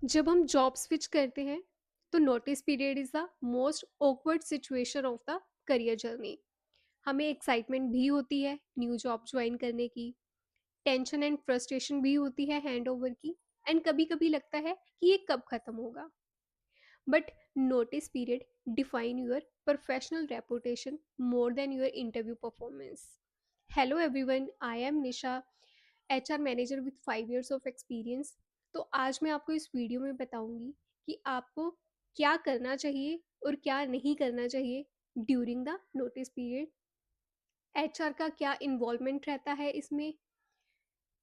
जब हम job switch करते हैं तो notice period is the most awkward situation of the career journey. हमें एक्साइटमेंट भी होती है न्यू जॉब ज्वाइन करने की, टेंशन एंड फ्रस्ट्रेशन भी होती है हैंड ओवर की, एंड कभी कभी लगता है कि ये कब खत्म होगा। But notice period define your professional reputation more than your interview performance. Hello everyone, I am Nisha, HR manager with 5 years of experience. तो आज मैं आपको इस वीडियो में बताऊंगी कि आपको क्या करना चाहिए और क्या नहीं करना चाहिए during the notice period. HR का क्या इन्वॉल्वमेंट रहता है इसमें,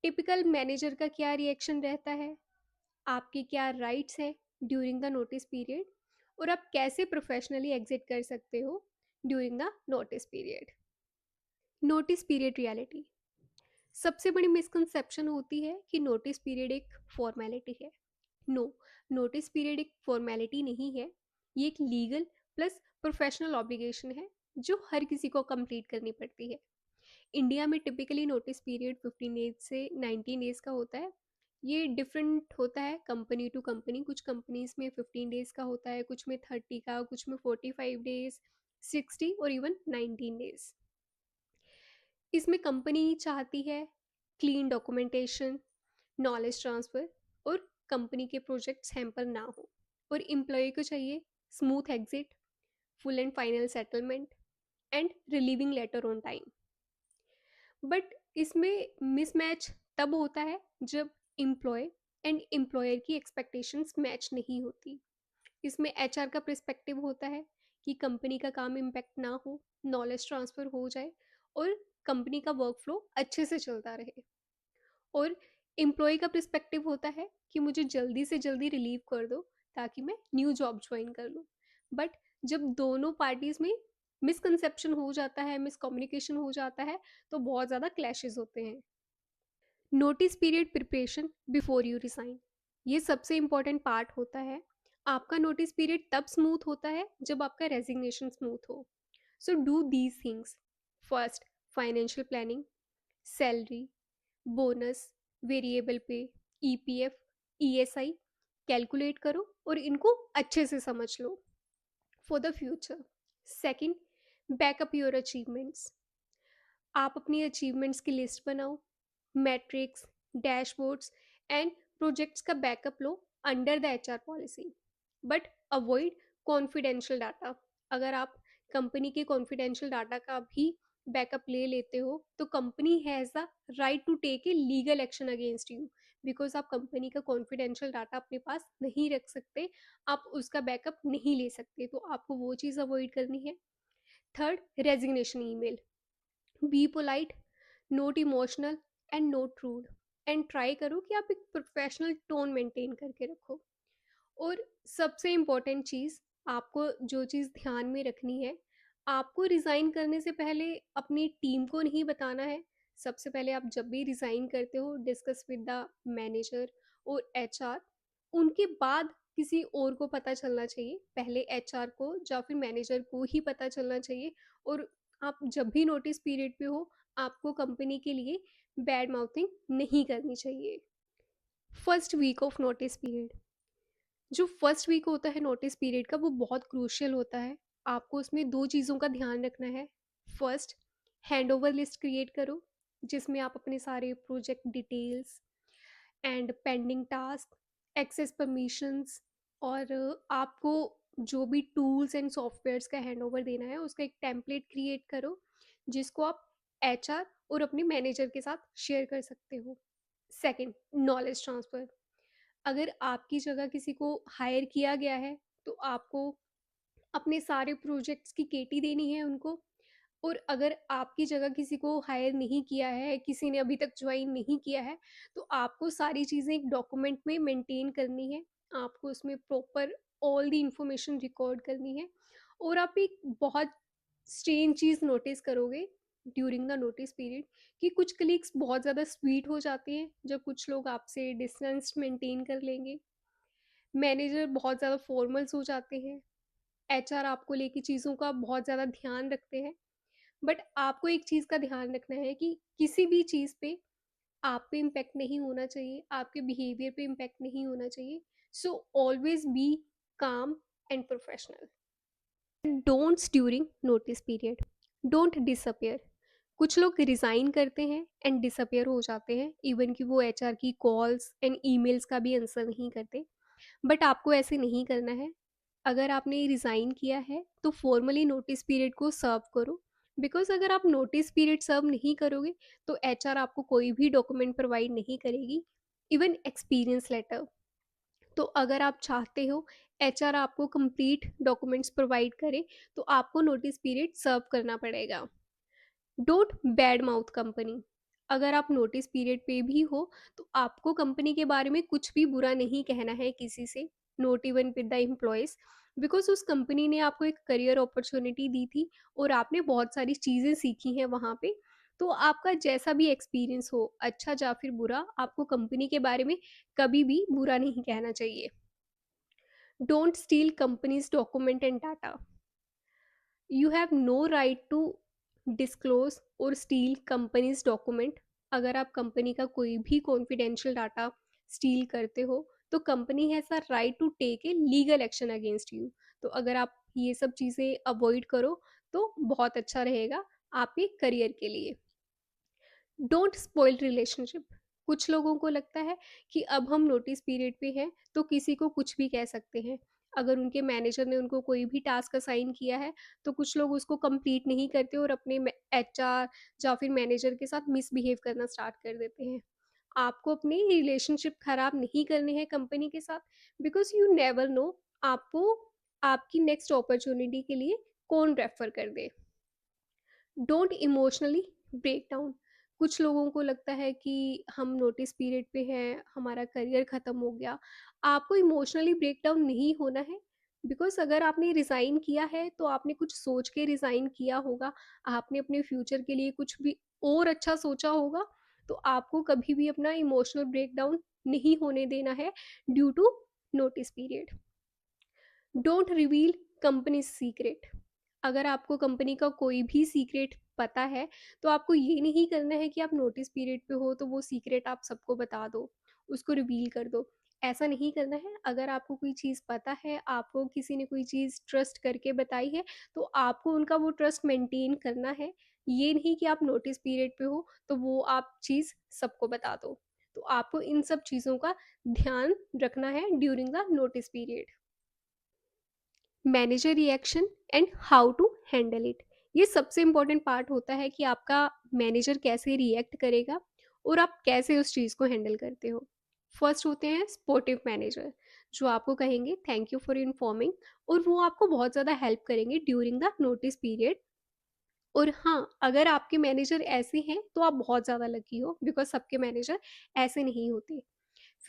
टिपिकल मैनेजर का क्या रिएक्शन रहता है, आपके क्या राइट्स हैं ड्यूरिंग द नोटिस पीरियड, और आप कैसे प्रोफेशनली एग्जिट कर सकते हो during the notice period. Notice period reality. सबसे बड़ी मिसकंसेप्शन होती है कि नोटिस पीरियड एक फॉर्मेलिटी है। नो, नोटिस पीरियड एक फॉर्मेलिटी नहीं है, ये एक लीगल प्लस प्रोफेशनल ऑब्लिगेशन है जो हर किसी को कंप्लीट करनी पड़ती है। इंडिया में टिपिकली नोटिस पीरियड 15 डेज से 19 डेज का होता है। ये डिफरेंट होता है कंपनी टू कंपनी, कुछ कंपनीज में 15 डेज का होता है, कुछ में 30 का, कुछ में 45 डेज, 60 और इवन 19 डेज। इसमें कंपनी चाहती है क्लीन डॉक्यूमेंटेशन, नॉलेज ट्रांसफ़र और कंपनी के प्रोजेक्ट्स हैम्पर ना हो, और एम्प्लॉय को चाहिए smooth exit, full and final settlement and relieving later on time. But इसमें मिसमैच तब होता है जब एम्प्लॉय एंड एम्प्लॉयर की एक्सपेक्टेशंस मैच नहीं होती। इसमें एचआर का पर्सपेक्टिव होता है कि कंपनी का काम इम्पैक्ट ना हो, नॉलेज ट्रांसफ़र हो जाए और कंपनी का वर्क फ्लो अच्छे से चलता रहे। और एम्प्लॉय का पर्सपेक्टिव होता है कि मुझे जल्दी से जल्दी रिलीव कर दो ताकि मैं न्यू जॉब ज्वाइन कर लूँ। बट जब दोनों पार्टीज़ में मिसकंसेप्शन हो जाता है, मिसकम्युनिकेशन हो जाता है, तो बहुत ज़्यादा क्लैशेस होते हैं। Notice period preparation before you resign, ये सबसे इम्पॉर्टेंट पार्ट होता है। आपका नोटिस पीरियड तब स्मूथ होता है जब आपका रेजिग्नेशन स्मूथ हो। So do these things. First, financial planning, salary, bonus, variable pay, EPF, ESI calculate करो और इनको अच्छे से समझ लो for the future. Second, backup your achievements. आप अपनी अचीवमेंट्स की लिस्ट बनाओ, मैट्रिक्स, डैशबोर्ड्स एंड प्रोजेक्ट्स का बैकअप लो under the HR policy. But avoid confidential data. अगर आप कंपनी के कॉन्फिडेंशियल डाटा का भी बैकअप ले लेते हो तो company has the right to take a legal action against you, because आप कंपनी का कॉन्फिडेंशियल डाटा अपने पास नहीं रख सकते, आप उसका बैकअप नहीं ले सकते, तो आपको वो चीज़ अवॉइड करनी है। Third, resignation email. Be polite, not emotional and not rude, and try करो कि आप एक प्रोफेशनल टोन मेंटेन करके रखो। और सबसे इम्पोर्टेंट चीज़, आपको जो चीज़ ध्यान में रखनी है, आपको रिज़ाइन करने से पहले अपनी टीम को नहीं बताना है। सबसे पहले आप जब भी रिज़ाइन करते हो डिस्कस विद द मैनेजर और एचआर, उनके बाद किसी और को पता चलना चाहिए, पहले एचआर को या फिर मैनेजर को ही पता चलना चाहिए। और आप जब भी नोटिस पीरियड पे हो, आपको कंपनी के लिए बैड माउथिंग नहीं करनी चाहिए। First week of notice period, जो फर्स्ट वीक होता है नोटिस पीरियड का, वो बहुत क्रूशियल होता है। आपको उसमें दो चीज़ों का ध्यान रखना है। First, hand over list create करो जिसमें आप अपने सारे project details and pending task, access permissions, और आपको जो भी टूल्स एंड सॉफ्टवेयर्स का हैंड ओवर देना है उसका एक टेम्पलेट क्रिएट करो जिसको आप एचआर और अपने मैनेजर के साथ शेयर कर सकते हो। Second, knowledge transfer. अगर आपकी जगह किसी को हायर किया गया है तो आपको अपने सारे प्रोजेक्ट्स की केटी देनी है उनको। और अगर आपकी जगह किसी को हायर नहीं किया है, किसी ने अभी तक ज्वाइन नहीं किया है, तो आपको सारी चीज़ें एक डॉक्यूमेंट में मेंटेन करनी है। आपको उसमें proper all the information record करनी है। और आप एक बहुत स्ट्रेंज चीज़ नोटिस करोगे ड्यूरिंग द नोटिस पीरियड कि कुछ कलीग्स बहुत ज़्यादा स्वीट हो जाते हैं जब कुछ लोग आपसे डिस्टेंस मेंटेन कर लेंगे। मैनेजर बहुत ज़्यादा फॉर्मल्स हो जाते हैं। एचआर आपको लेके चीज़ों का बहुत ज़्यादा ध्यान रखते हैं। बट आपको एक चीज़ का ध्यान रखना है कि किसी भी चीज़ पे आप पे इम्पैक्ट नहीं होना चाहिए, आपके बिहेवियर पे इम्पैक्ट नहीं होना चाहिए। सो ऑलवेज बी काम and professional. Don'ts during notice period, don't disappear. कुछ लोग रिज़ाइन करते हैं एंड डिसअपियर हो जाते हैं, इवन कि वो एचआर की कॉल्स एंड ईमेल्स का भी आंसर नहीं करते। बट आपको ऐसे नहीं करना है। अगर आपने रिज़ाइन किया है तो फॉर्मली नोटिस पीरियड को सर्व करो। बिकॉज अगर आप नोटिस पीरियड सर्व नहीं करोगे तो एचआर आपको कोई भी डॉक्यूमेंट प्रोवाइड नहीं करेगी, इवन एक्सपीरियंस लेटर। तो अगर आप चाहते हो एचआर आपको कंप्लीट डॉक्यूमेंट्स प्रोवाइड करे तो आपको नोटिस पीरियड सर्व करना पड़ेगा। Don't bad mouth company. अगर आप नोटिस पीरियड पे भी हो तो आपको कंपनी के बारे में कुछ भी बुरा नहीं कहना है किसी से, note even with the employees. Because उस कंपनी ने आपको एक करियर अपॉर्चुनिटी दी थी और आपने बहुत सारी चीज़ें सीखी हैं वहाँ पे। तो आपका जैसा भी एक्सपीरियंस हो, अच्छा या फिर बुरा, आपको कंपनी के बारे में कभी भी बुरा नहीं कहना चाहिए। Don't steal company's document and data. You have no right to disclose और स्टील कंपनीज डॉक्यूमेंट। अगर आप कंपनी का कोई भी कॉन्फिडेंशियल डाटा स्टील करते हो तो company has a right to take a legal action against you. तो अगर आप ये सब चीज़ें अवॉइड करो तो बहुत अच्छा रहेगा आपके करियर के लिए। Don't spoil relationship. कुछ लोगों को लगता है कि अब हम नोटिस पीरियड पे हैं तो किसी को कुछ भी कह सकते हैं। अगर उनके मैनेजर ने उनको कोई भी टास्क असाइन किया है तो कुछ लोग उसको कंप्लीट नहीं करते और अपने एचआर या फिर मैनेजर के साथ मिसबिहेव करना स्टार्ट कर देते हैं। आपको अपनी रिलेशनशिप खराब नहीं करने हैं कंपनी के साथ, बिकॉज यू नेवर नो आपको आपकी नेक्स्ट अपॉर्चुनिटी के लिए कौन रेफर कर दे। Don't emotionally break down. कुछ लोगों को लगता है कि हम नोटिस पीरियड पे हैं, हमारा करियर ख़त्म हो गया। आपको इमोशनली ब्रेक डाउन नहीं होना है। बिकॉज अगर आपने रिज़ाइन किया है तो आपने कुछ सोच के रिज़ाइन किया होगा, आपने अपने फ्यूचर के लिए कुछ भी और अच्छा सोचा होगा। तो आपको कभी भी अपना इमोशनल ब्रेक डाउन नहीं होने देना है due to notice period. Don't reveal company secret. अगर आपको कंपनी का कोई भी सीक्रेट पता है तो आपको ये नहीं करना है कि आप नोटिस पीरियड पे हो तो वो सीक्रेट आप सबको बता दो, उसको रिवील कर दो। ऐसा नहीं करना है। अगर आपको कोई चीज़ पता है, आपको किसी ने कोई चीज़ ट्रस्ट करके बताई है, तो आपको उनका वो ट्रस्ट मेंटेन करना है। ये नहीं कि आप नोटिस पीरियड पे हो तो वो आप चीज़ सबको बता दो। तो आपको इन सब चीज़ों का ध्यान रखना है during the notice period. Manager reaction and how to handle it. ये सबसे इम्पॉर्टेंट पार्ट होता है कि आपका मैनेजर कैसे रिएक्ट करेगा और आप कैसे उस चीज़ को हैंडल करते हो। फर्स्ट होते हैं स्पोर्टिव मैनेजर, जो आपको कहेंगे थैंक यू फॉर इन्फॉर्मिंग, और वो आपको बहुत ज़्यादा हेल्प करेंगे ड्यूरिंग द नोटिस पीरियड। और हाँ, अगर आपके मैनेजर ऐसे हैं तो आप बहुत ज़्यादा लकी हो, बिकॉज सबके मैनेजर ऐसे नहीं होते।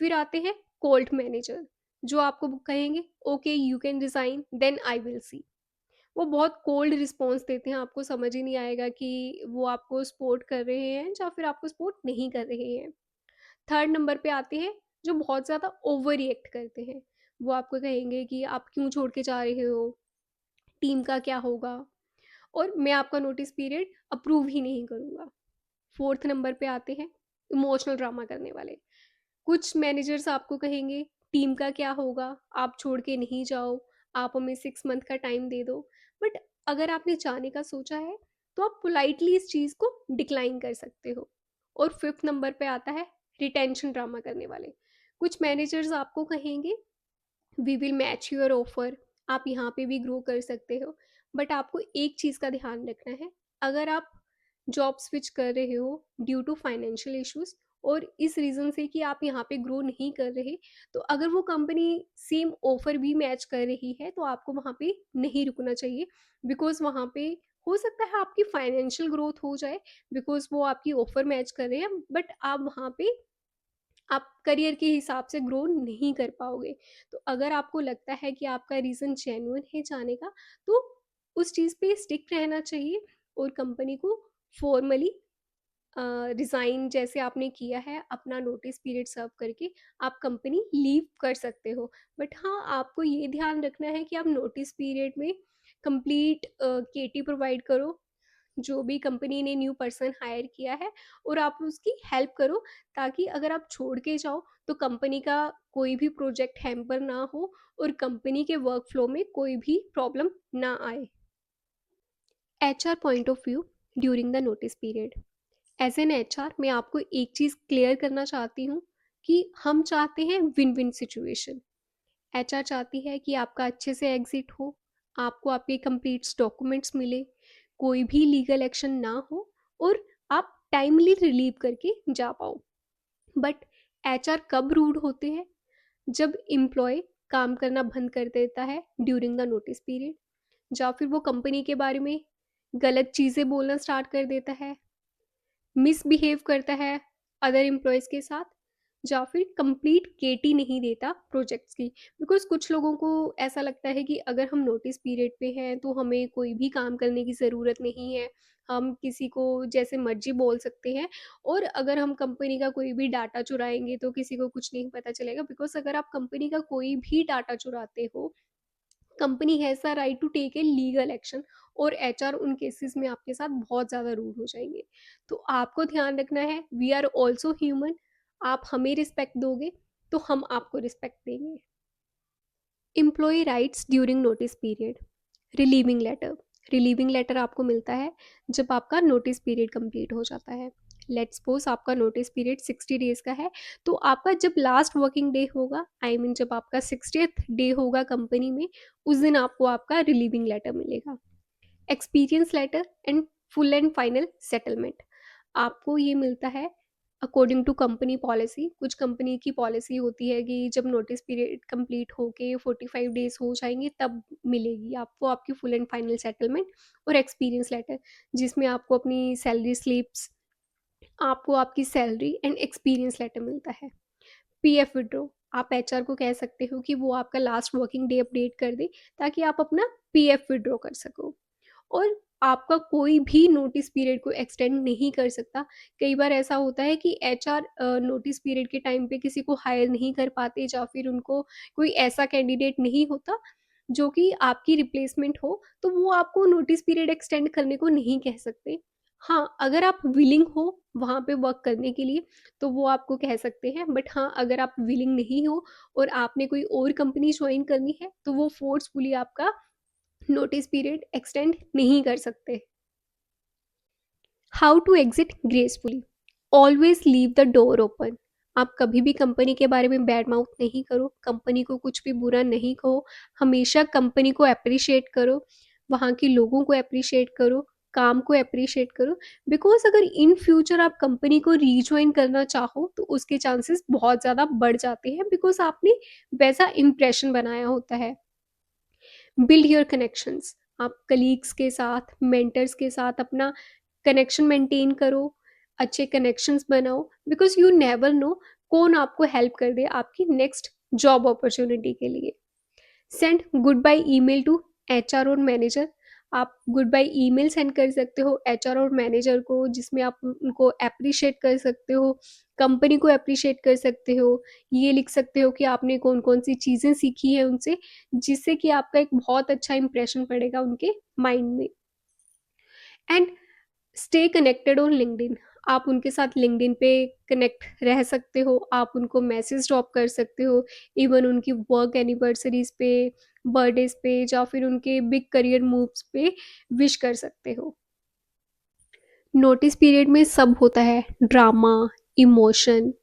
फिर आते हैं कोल्ड मैनेजर, जो आपको कहेंगे okay you can resign then I will see. वो बहुत कोल्ड रिस्पॉन्स देते हैं, आपको समझ ही नहीं आएगा कि वो आपको सपोर्ट कर रहे हैं या फिर आपको सपोर्ट नहीं कर रहे हैं। थर्ड नंबर पे आते हैं जो बहुत ज़्यादा ओवर रिएक्ट करते हैं। वो आपको कहेंगे कि आप क्यों छोड़ के जा रहे हो, टीम का क्या होगा, और मैं आपका नोटिस पीरियड अप्रूव ही नहीं करूँगा। फोर्थ नंबर पे आते हैं इमोशनल ड्रामा करने वाले। कुछ मैनेजर्स आपको कहेंगे टीम का क्या होगा, आप छोड़ के नहीं जाओ, आप हमें 6 मंथ का टाइम दे दो। बट अगर आपने जाने का सोचा है तो आप पोलाइटली इस चीज़ को डिक्लाइन कर सकते हो। और फिफ्थ नंबर पे आता है रिटेंशन ड्रामा करने वाले। कुछ मैनेजर्स आपको कहेंगे we will match your offer, आप यहाँ पे भी ग्रो कर सकते हो। बट आपको एक चीज़ का ध्यान रखना है, अगर आप जॉब स्विच कर रहे हो ड्यू टू फाइनेंशियल इश्यूज और इस रीज़न से कि आप यहाँ पे ग्रो नहीं कर रहे, तो अगर वो कंपनी सेम ऑफर भी मैच कर रही है तो आपको वहाँ पे नहीं रुकना चाहिए। बिकॉज वहाँ पे हो सकता है आपकी फाइनेंशियल ग्रोथ हो जाए, बिकॉज वो आपकी ऑफर मैच कर रहे हैं, बट आप वहाँ पे आप करियर के हिसाब से ग्रो नहीं कर पाओगे। तो अगर आपको लगता है कि आपका रीज़न जेन्युइन है जाने का, तो उस चीज़ पे स्टिक रहना चाहिए और कंपनी को फॉर्मली रिज़ाइन जैसे आपने किया है अपना नोटिस पीरियड सर्व करके आप कंपनी लीव कर सकते हो। बट हाँ, आपको ये ध्यान रखना है कि आप नोटिस पीरियड में कंप्लीट केटी प्रोवाइड करो, जो भी कंपनी ने न्यू पर्सन हायर किया है, और आप उसकी हेल्प करो, ताकि अगर आप छोड़ के जाओ तो कंपनी का कोई भी प्रोजेक्ट हैम्पर ना हो और कंपनी के वर्क फ्लो में कोई भी प्रॉब्लम ना आए। HR point of view during the notice period. As an HR मैं आपको एक चीज़ क्लियर करना चाहती हूँ कि हम चाहते हैं विन विन सिचुएशन। एचआर चाहती है कि आपका अच्छे से एग्जिट हो, आपको आपके कंप्लीट डॉक्यूमेंट्स मिले, कोई भी लीगल एक्शन ना हो, और आप टाइमली रिलीव करके जा पाओ। बट एचआर कब रूड होते हैं? जब एम्प्लॉय काम करना बंद कर देता है ड्यूरिंग द नोटिस पीरियड, या फिर वो कंपनी के बारे में गलत चीज़ें बोलना स्टार्ट कर देता है, मिसबिहेव करता है अदर एम्प्लॉयज़ के साथ, या फिर कंप्लीट केटी नहीं देता प्रोजेक्ट्स की। बिकॉज कुछ लोगों को ऐसा लगता है कि अगर हम नोटिस पीरियड पे हैं तो हमें कोई भी काम करने की ज़रूरत नहीं है, हम किसी को जैसे मर्जी बोल सकते हैं, और अगर हम कंपनी का कोई भी डाटा चुराएंगे तो किसी को कुछ नहीं पता चलेगा। बिकॉज अगर आप कंपनी का कोई भी डाटा चुराते हो, company has the right to take a legal action, और एचआर उन केसेस में आपके साथ बहुत ज़्यादा रूड हो जाएंगे। तो आपको ध्यान रखना है, वी आर ऑल्सो ह्यूमन। आप हमें रिस्पेक्ट दोगे तो हम आपको रिस्पेक्ट देंगे। Employee rights during notice period. Relieving letter. Relieving letter आपको मिलता है जब आपका नोटिस पीरियड कंप्लीट हो जाता है। लेट्स सपोज आपका नोटिस पीरियड 60 डेज का है, तो आपका जब लास्ट वर्किंग डे होगा, आई मीन जब आपका 60th डे होगा कंपनी में, उस दिन आपको आपका रिलीविंग लेटर मिलेगा। Experience letter and full and final settlement आपको ये मिलता है अकॉर्डिंग टू कंपनी पॉलिसी। कुछ कंपनी की पॉलिसी होती है कि जब नोटिस पीरियड कंप्लीट होके 45 डेज हो जाएंगे तब मिलेगी आपको आपकी फुल एंड फाइनल सेटलमेंट और एक्सपीरियंस लेटर, जिसमें आपको अपनी सैलरी स्लिप्स, आपको आपकी सैलरी एंड एक्सपीरियंस लेटर मिलता है। पीएफ विड्रॉ, आप एचआर को कह सकते हो कि वो आपका लास्ट वर्किंग डे अपडेट कर दे, ताकि आप अपना पीएफ विड्रॉ कर सको। और आपका कोई भी नोटिस पीरियड को एक्सटेंड नहीं कर सकता। कई बार ऐसा होता है कि एचआर नोटिस पीरियड के टाइम पे किसी को हायर नहीं कर पाते, या फिर उनको कोई ऐसा कैंडिडेट नहीं होता जो कि आपकी रिप्लेसमेंट हो, तो वो आपको नोटिस पीरियड एक्सटेंड करने को नहीं कह सकते। हाँ, अगर आप विलिंग हो वहाँ पे वर्क करने के लिए तो वो आपको कह सकते हैं, बट हाँ, अगर आप विलिंग नहीं हो और आपने कोई और कंपनी ज्वाइन करनी है तो वो फोर्सफुली आपका नोटिस पीरियड एक्सटेंड नहीं कर सकते। How to exit gracefully. Always leave the door open. आप कभी भी कंपनी के बारे में बैड माउथ नहीं करो, कंपनी को कुछ भी बुरा नहीं कहो, हमेशा कंपनी को अप्रिशिएट करो, वहाँ के लोगों को अप्रिशिएट करो, काम को अप्रिशिएट करो। बिकॉज अगर इन फ्यूचर आप कंपनी को रीज्वाइन करना चाहो तो उसके चांसेस बहुत ज़्यादा बढ़ जाते हैं, बिकॉज आपने वैसा इम्प्रेशन बनाया होता है। Build your connections. आप कलीग्स के साथ, मेंटर्स के साथ अपना कनेक्शन मेंटेन करो, अच्छे कनेक्शंस बनाओ, बिकॉज यू नेवर नो कौन आपको हेल्प कर दे आपकी नेक्स्ट जॉब अपॉर्चुनिटी के लिए। Send goodbye email to HR और मैनेजर। आप गुड बाय ईमेल सेंड कर सकते हो एचआर और मैनेजर को, जिसमें आप उनको अप्रिशिएट कर सकते हो, कंपनी को अप्रिशिएट कर सकते हो, ये लिख सकते हो कि आपने कौन कौन सी चीज़ें सीखी है उनसे, जिससे कि आपका एक बहुत अच्छा इंप्रेशन पड़ेगा उनके माइंड में। And stay connected on LinkedIn. आप उनके साथ लिंक्डइन पे कनेक्ट रह सकते हो, आप उनको मैसेज ड्रॉप कर सकते हो, इवन उनकी वर्क एनिवर्सरीज पे, बर्थडेज पे, या फिर उनके बिग करियर मूव्स पे विश कर सकते हो। नोटिस पीरियड में सब होता है, drama, emotion,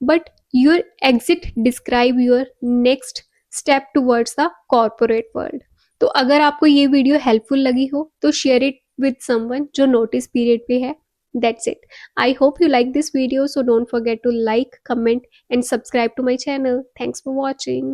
but your exit describe your next step towards the corporate world. तो अगर आपको ये वीडियो हेल्पफुल लगी हो तो शेयर इट विद समवन जो नोटिस पीरियड पे है। That's it. I hope you like this video, so don't forget to like, comment and subscribe to my channel. Thanks for watching.